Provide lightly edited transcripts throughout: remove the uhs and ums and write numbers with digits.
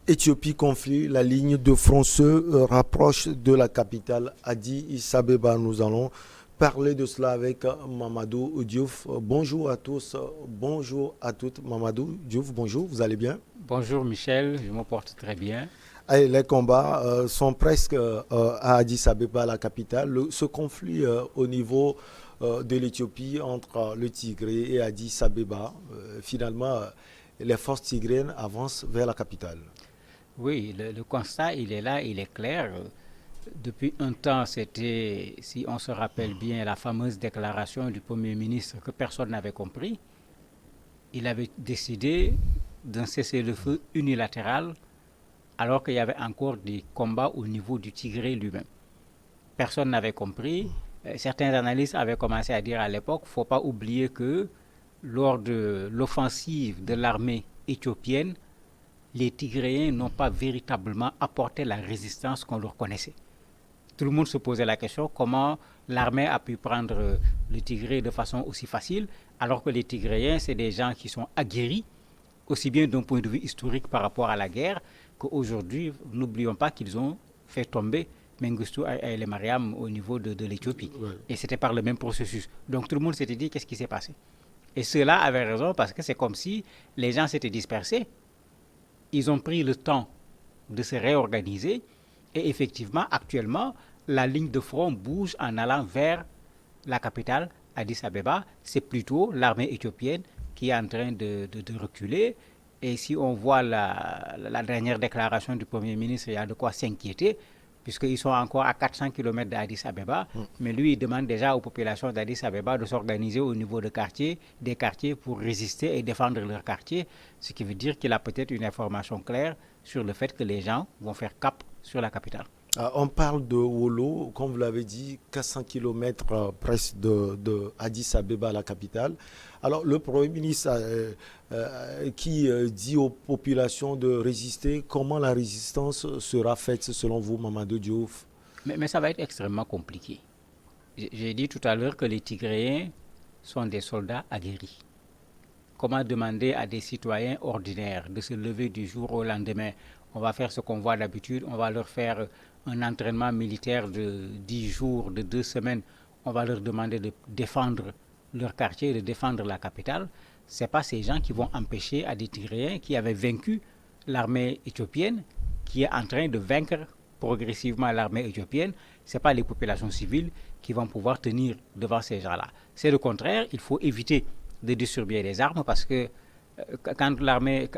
Éthiopie conflit, la ligne de front se rapproche de la capitale Addis Abeba. Nous allons parler de cela avec Mamadou Diouf. Bonjour à tous, bonjour à toutes. Mamadou Diouf, bonjour, vous allez bien? Bonjour Michel, je me porte très bien. Allez, les combats sont presque à Addis Abeba, la capitale. Ce conflit au niveau de l'Éthiopie entre le Tigré et Addis Abeba, finalement, les forces tigréennes avancent vers la capitale. Oui, le constat, il est là, il est clair. Depuis un temps, c'était, si on se rappelle bien, la fameuse déclaration du Premier ministre que personne n'avait compris. Il avait décidé d'un cessez-le-feu unilatéral alors qu'il y avait encore des combats au niveau du Tigré lui-même. Personne n'avait compris. Certains analystes avaient commencé à dire à l'époque, il ne faut pas oublier que lors de l'offensive de l'armée éthiopienne, les Tigréens n'ont pas véritablement apporté la résistance qu'on leur connaissait. Tout le monde se posait la question comment l'armée a pu prendre le Tigré de façon aussi facile, alors que les Tigréens, c'est des gens qui sont aguerris, aussi bien d'un point de vue historique par rapport à la guerre, qu'aujourd'hui, n'oublions pas qu'ils ont fait tomber Mengistu Haile Mariam au niveau de l'Éthiopie. Ouais. Et c'était par le même processus. Donc tout le monde s'était dit qu'est-ce qui s'est passé. Et ceux-là avaient raison parce que c'est comme si les gens s'étaient dispersés. Ils ont pris le temps de se réorganiser et effectivement, actuellement, la ligne de front bouge en allant vers la capitale, Addis Abeba. C'est plutôt l'armée éthiopienne qui est en train de reculer. Et si on voit la dernière déclaration du Premier ministre, il y a de quoi s'inquiéter, puisqu'ils sont encore à 400 km d'Addis Abeba. Mais lui, il demande déjà aux populations d'Addis Abeba de s'organiser au niveau des quartiers pour résister et défendre leur quartier, ce qui veut dire qu'il a peut-être une information claire sur le fait que les gens vont faire cap sur la capitale. On parle de Wolo, comme vous l'avez dit, 400 km presque de Addis Abeba, la capitale. Alors, le Premier ministre qui dit aux populations de résister, comment la résistance sera faite selon vous, Mamadou Diouf? Mais ça va être extrêmement compliqué. J'ai dit tout à l'heure que les Tigréens sont des soldats aguerris. Comment demander à des citoyens ordinaires de se lever du jour au lendemain? On va faire ce qu'on voit d'habitude, on va leur faire un entraînement militaire de 10 jours, de 2 semaines. On va leur demander de défendre leur quartier, de défendre la capitale. Ce n'est pas ces gens qui vont empêcher à des Tigréens qui avaient vaincu l'armée éthiopienne, qui est en train de vaincre progressivement l'armée éthiopienne. Ce n'est pas les populations civiles qui vont pouvoir tenir devant ces gens-là. C'est le contraire, il faut éviter de distribuer les armes parce que quand l'armée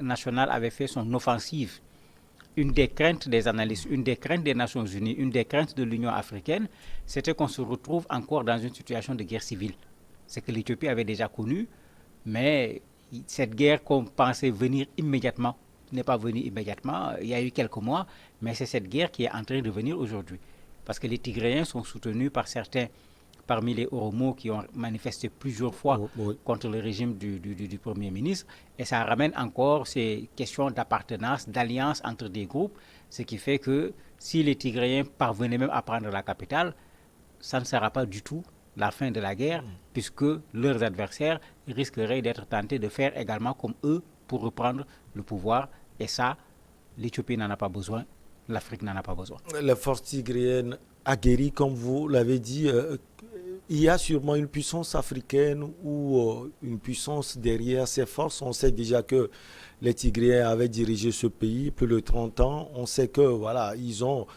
nationale avait fait son offensive, une des craintes des analystes, une des craintes des Nations Unies, une des craintes de l'Union africaine, c'était qu'on se retrouve encore dans une situation de guerre civile. C'est que l'Éthiopie avait déjà connu, mais cette guerre qu'on pensait venir immédiatement n'est pas venue immédiatement. Il y a eu quelques mois, mais c'est cette guerre qui est en train de venir aujourd'hui. Parce que les Tigréens sont soutenus par certains parmi les Oromos qui ont manifesté plusieurs fois Oui, oui. contre le régime du Premier ministre. Et ça ramène encore ces questions d'appartenance, d'alliance entre des groupes, ce qui fait que si les Tigréens parvenaient même à prendre la capitale, ça ne sera pas du tout la fin de la guerre, puisque leurs adversaires risqueraient d'être tentés de faire également comme eux pour reprendre le pouvoir. Et ça, l'Éthiopie n'en a pas besoin, l'Afrique n'en a pas besoin. Les forces tigréennes aguerries, comme vous l'avez dit, il y a sûrement une puissance africaine ou une puissance derrière ces forces. On sait déjà que les Tigréens avaient dirigé ce pays plus de 30 ans. On sait que voilà, ils ont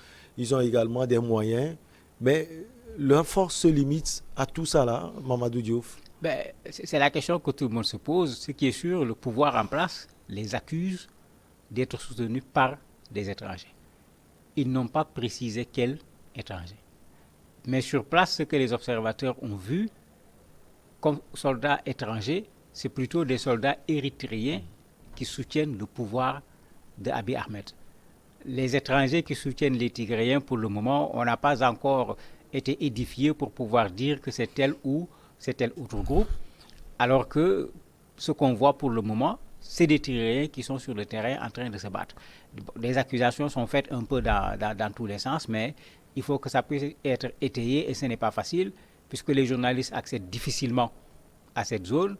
également des moyens, mais leur force se limite à tout ça là, Mamadou Diouf. Ben, c'est la question que tout le monde se pose. Ce qui est sûr, le pouvoir en place les accuse d'être soutenus par des étrangers. Ils n'ont pas précisé quels étrangers. Mais sur place, ce que les observateurs ont vu comme soldats étrangers, c'est plutôt des soldats érythréens qui soutiennent le pouvoir d'Abiy Ahmed. Les étrangers qui soutiennent les Tigréens, pour le moment, on n'a pas encore été édifié pour pouvoir dire que c'est tel ou c'est tel autre groupe, alors que ce qu'on voit pour le moment, c'est des Tigréens qui sont sur le terrain en train de se battre. Les accusations sont faites un peu dans tous les sens, mais il faut que ça puisse être étayé et ce n'est pas facile, puisque les journalistes accèdent difficilement à cette zone.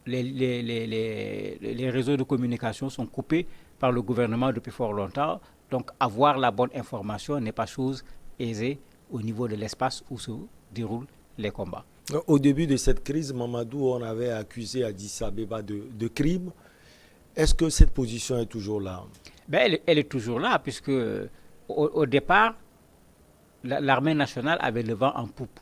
les réseaux de communication sont coupés par le gouvernement depuis fort longtemps. Donc, avoir la bonne information n'est pas chose aisée au niveau de l'espace où se déroulent les combats. Au début de cette crise, Mamadou, on avait accusé Addis Abeba de crimes. Est-ce que cette position est toujours là? Ben, elle est toujours là, puisque au départ, l'armée nationale avait le vent en poupe.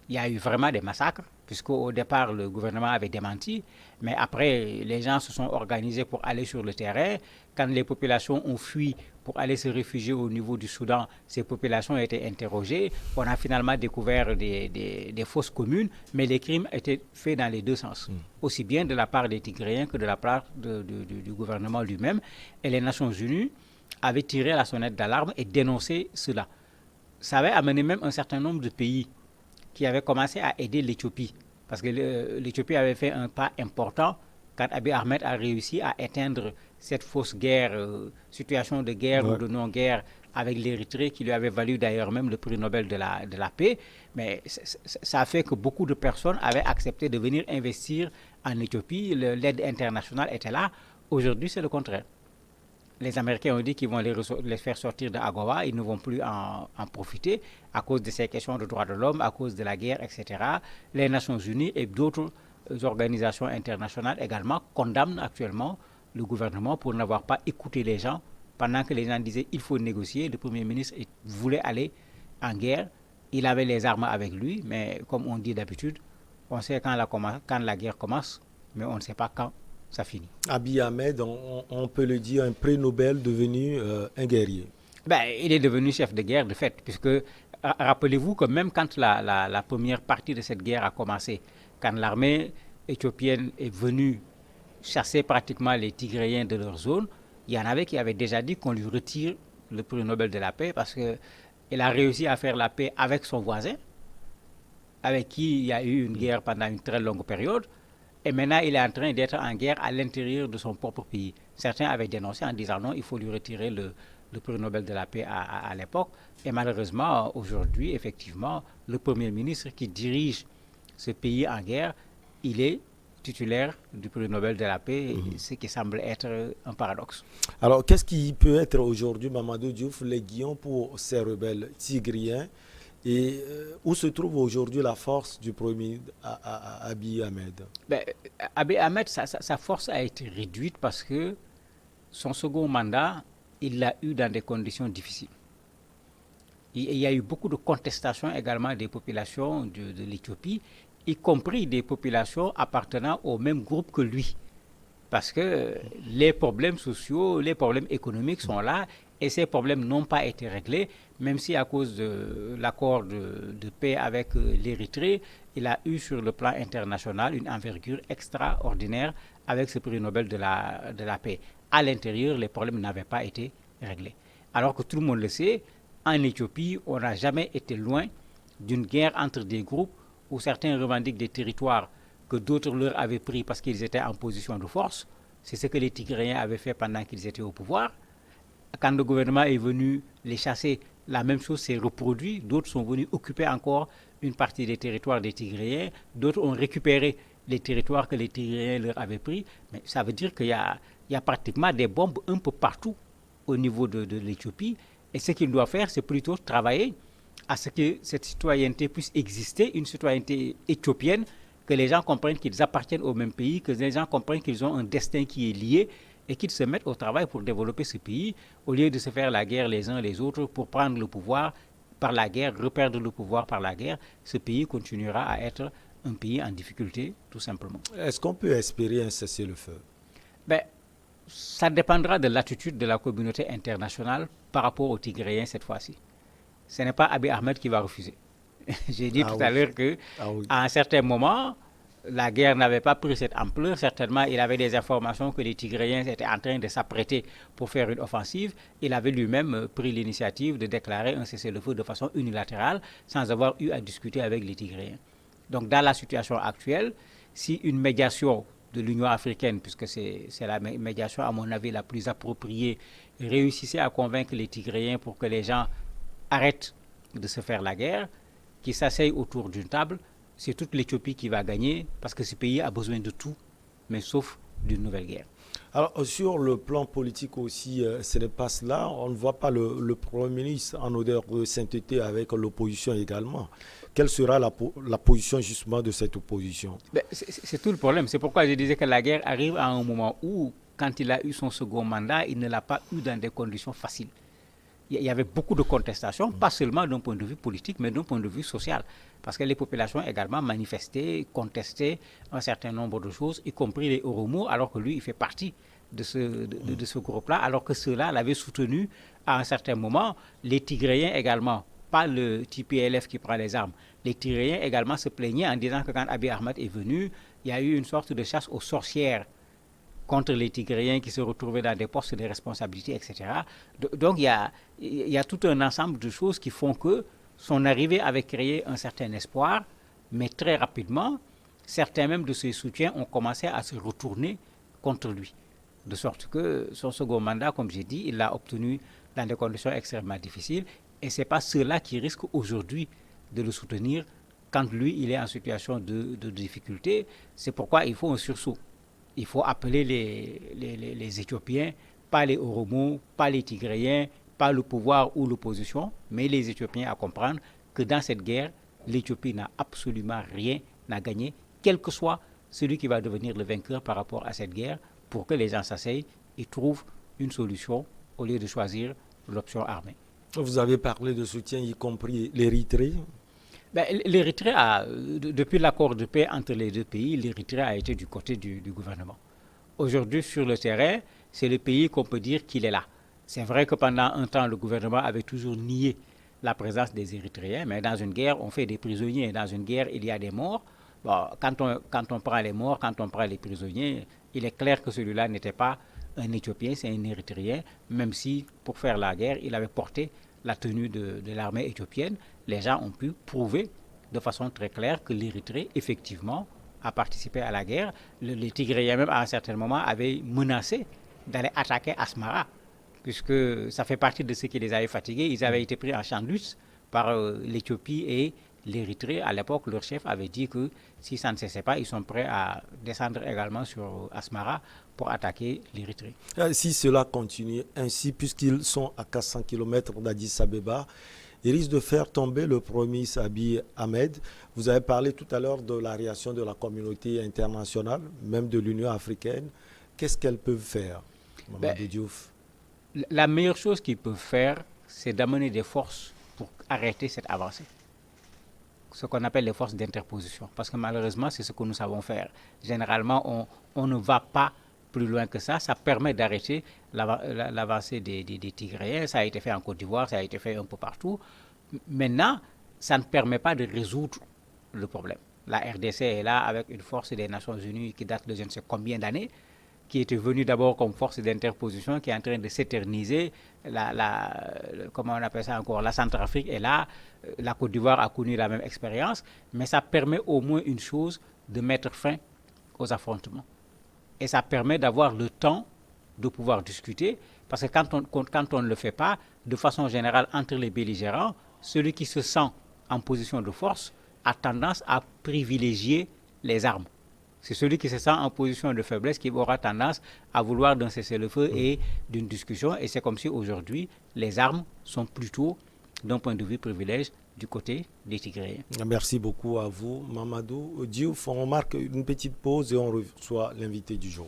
Il y a eu vraiment des massacres, puisqu'au départ, le gouvernement avait démenti, mais après, les gens se sont organisés pour aller sur le terrain. Quand les populations ont fui pour aller se réfugier au niveau du Soudan, ces populations ont été interrogées. On a finalement découvert des fausses communes, mais les crimes étaient faits dans les deux sens, aussi bien de la part des Tigréens que de la part du gouvernement lui-même. Et les Nations Unies avaient tiré la sonnette d'alarme et dénoncé cela. Ça avait amené même un certain nombre de pays qui avait commencé à aider l'Éthiopie. Parce que l'Éthiopie avait fait un pas important quand Abiy Ahmed a réussi à éteindre cette fausse guerre, situation de guerre ou de non-guerre avec l'Érythrée, qui lui avait valu d'ailleurs même le prix Nobel de la paix. Mais ça a fait que beaucoup de personnes avaient accepté de venir investir en Éthiopie. L'aide internationale était là. Aujourd'hui, c'est le contraire. Les Américains ont dit qu'ils vont les faire sortir de Agowa, ils ne vont plus en profiter à cause de ces questions de droits de l'homme, à cause de la guerre, etc. Les Nations Unies et d'autres organisations internationales également condamnent actuellement le gouvernement pour n'avoir pas écouté les gens pendant que les gens disaient il faut négocier. Le Premier ministre voulait aller en guerre, il avait les armes avec lui, mais comme on dit d'habitude, on sait quand la guerre commence, mais on ne sait pas quand ça finit. Abiy Ahmed, on peut le dire, un prix Nobel devenu un guerrier. Ben, il est devenu chef de guerre de fait, puisque rappelez-vous que même quand la première partie de cette guerre a commencé, quand l'armée éthiopienne est venue chasser pratiquement les Tigréens de leur zone, il y en avait qui avaient déjà dit qu'on lui retire le prix Nobel de la paix parce qu'il a réussi à faire la paix avec son voisin, avec qui il y a eu une guerre pendant une très longue période. Et maintenant, il est en train d'être en guerre à l'intérieur de son propre pays. Certains avaient dénoncé en disant non, il faut lui retirer le prix Nobel de la paix à l'époque. Et malheureusement, aujourd'hui, effectivement, le Premier ministre qui dirige ce pays en guerre, il est titulaire du prix Nobel de la paix, ce qui semble être un paradoxe. Alors, qu'est-ce qui peut être aujourd'hui, Mamadou Diouf, l'aiguillon pour ces rebelles tigriens? Et où se trouve aujourd'hui la force du premier Abiy Ahmed? Ben, Abiy Ahmed, sa force a été réduite parce que son second mandat, il l'a eu dans des conditions difficiles. Il y a eu beaucoup de contestations également des populations de l'Éthiopie, y compris des populations appartenant au même groupe que lui. Parce que les problèmes sociaux, les problèmes économiques sont là et ces problèmes n'ont pas été réglés, même si à cause de l'accord de paix avec l'Érythrée, il a eu sur le plan international une envergure extraordinaire avec ce prix Nobel de la paix. À l'intérieur, les problèmes n'avaient pas été réglés. Alors que tout le monde le sait, en Éthiopie, on n'a jamais été loin d'une guerre entre des groupes où certains revendiquent des territoires que d'autres leur avaient pris parce qu'ils étaient en position de force. C'est ce que les Tigréens avaient fait pendant qu'ils étaient au pouvoir. Quand le gouvernement est venu les chasser, la même chose s'est reproduite. D'autres sont venus occuper encore une partie des territoires des Tigréens. D'autres ont récupéré les territoires que les Tigréens leur avaient pris. Mais ça veut dire qu'il y a pratiquement des bombes un peu partout au niveau de l'Éthiopie. Et ce qu'ils doivent faire, c'est plutôt travailler à ce que cette citoyenneté puisse exister, une citoyenneté éthiopienne, que les gens comprennent qu'ils appartiennent au même pays, que les gens comprennent qu'ils ont un destin qui est lié et qu'ils se mettent au travail pour développer ce pays, au lieu de se faire la guerre les uns les autres pour prendre le pouvoir par la guerre, reperdre le pouvoir par la guerre. Ce pays continuera à être un pays en difficulté, tout simplement. Est-ce qu'on peut espérer un cessez-le-feu? Ben, ça dépendra de l'attitude de la communauté internationale par rapport aux Tigréens cette fois-ci. Ce n'est pas Abiy Ahmed qui va refuser. J'ai dit tout à l'heure qu'à un certain moment, la guerre n'avait pas pris cette ampleur. Certainement, il avait des informations que les Tigréens étaient en train de s'apprêter pour faire une offensive. Il avait lui-même pris l'initiative de déclarer un cessez-le-feu de façon unilatérale sans avoir eu à discuter avec les Tigréens. Donc, dans la situation actuelle, si une médiation de l'Union africaine, puisque c'est la médiation, à mon avis, la plus appropriée, réussissait à convaincre les Tigréens pour que les gens arrêtent de se faire la guerre, qui s'asseyent autour d'une table, c'est toute l'Éthiopie qui va gagner parce que ce pays a besoin de tout mais sauf d'une nouvelle guerre. Alors, sur le plan politique aussi, ce n'est pas cela. On ne voit pas le Premier ministre en odeur de sainteté avec l'opposition également. Quelle sera la position justement de cette opposition? Ben, c'est tout le problème. C'est pourquoi je disais que la guerre arrive à un moment où, quand il a eu son second mandat, il ne l'a pas eu dans des conditions faciles. Il y avait beaucoup de contestations, pas seulement d'un point de vue politique, mais d'un point de vue social. Parce que les populations également manifestaient, contestaient un certain nombre de choses, y compris les Oromo, alors que lui, il fait partie de ce groupe-là, alors que ceux-là l'avaient soutenu à un certain moment. Les Tigréens également, pas le TPLF qui prend les armes, les Tigréens également se plaignaient en disant que quand Abiy Ahmed est venu, il y a eu une sorte de chasse aux sorcières contre les Tigréens qui se retrouvaient dans des postes de responsabilité, etc. Donc il y a tout un ensemble de choses qui font que son arrivée avait créé un certain espoir, mais très rapidement, certains même de ses soutiens ont commencé à se retourner contre lui. De sorte que son second mandat, comme j'ai dit, il l'a obtenu dans des conditions extrêmement difficiles. Et ce n'est pas ceux-là qui risquent aujourd'hui de le soutenir quand lui, il est en situation de difficulté. C'est pourquoi il faut un sursaut. Il faut appeler les Éthiopiens, pas les Oromos, pas les Tigréens, pas le pouvoir ou l'opposition, mais les Éthiopiens à comprendre que dans cette guerre, l'Éthiopie n'a absolument rien à gagner, quel que soit celui qui va devenir le vainqueur par rapport à cette guerre, pour que les gens s'asseyent et trouvent une solution au lieu de choisir l'option armée. Vous avez parlé de soutien, y compris l'Érythrée. L'Érythrée, depuis l'accord de paix entre les deux pays, l'Érythrée a été du côté du gouvernement. Aujourd'hui, sur le terrain, c'est le pays qu'on peut dire qu'il est là. C'est vrai que pendant un temps, le gouvernement avait toujours nié la présence des Érythréens, mais dans une guerre, on fait des prisonniers. Dans une guerre, il y a des morts. Bon, quand on prend les morts, quand on prend les prisonniers, il est clair que celui-là n'était pas un Éthiopien, c'est un Érythréen, même si, pour faire la guerre, il avait porté la tenue de l'armée éthiopienne. Les gens ont pu prouver de façon très claire que l'Érythrée, effectivement, a participé à la guerre. Les Tigréens, même à un certain moment, avaient menacé d'aller attaquer Asmara, puisque ça fait partie de ce qui les avait fatigués. Ils avaient été pris en champ de lutte par l'Éthiopie et l'Érythrée. À l'époque, leur chef avait dit que si ça ne cessait pas, ils sont prêts à descendre également sur Asmara pour attaquer l'Érythrée. Si cela continue ainsi, puisqu'ils sont à 400 km d'Addis Abeba, ils risquent de faire tomber le Premier ministre Abiy Ahmed. Vous avez parlé tout à l'heure de la réaction de la communauté internationale, même de l'Union africaine. Qu'est-ce qu'elles peuvent faire, Mamadou Diouf? La meilleure chose qu'ils peuvent faire, c'est d'amener des forces pour arrêter cette avancée. Ce qu'on appelle les forces d'interposition. Parce que malheureusement, c'est ce que nous savons faire. Généralement, on ne va pas plus loin que ça. Ça permet d'arrêter l'avancée des Tigréens. Ça a été fait en Côte d'Ivoire, ça a été fait un peu partout. Maintenant, ça ne permet pas de résoudre le problème. La RDC est là avec une force des Nations Unies qui date de je ne sais combien d'années, qui était venue d'abord comme force d'interposition, qui est en train de s'éterniser. Comment on appelle ça encore? La Centrafrique est là. La Côte d'Ivoire a connu la même expérience. Mais ça permet au moins une chose, de mettre fin aux affrontements. Et ça permet d'avoir le temps de pouvoir discuter. Parce que quand on ne le fait pas, de façon générale, entre les belligérants, celui qui se sent en position de force a tendance à privilégier les armes. C'est celui qui se sent en position de faiblesse qui aura tendance à vouloir d'un cessez-le-feu et d'une discussion. Et c'est comme si aujourd'hui, les armes sont plutôt, d'un point de vue privilège, du côté des Tigréens. Merci beaucoup à vous, Mamadou Diouf. On marque une petite pause et on reçoit l'invité du jour.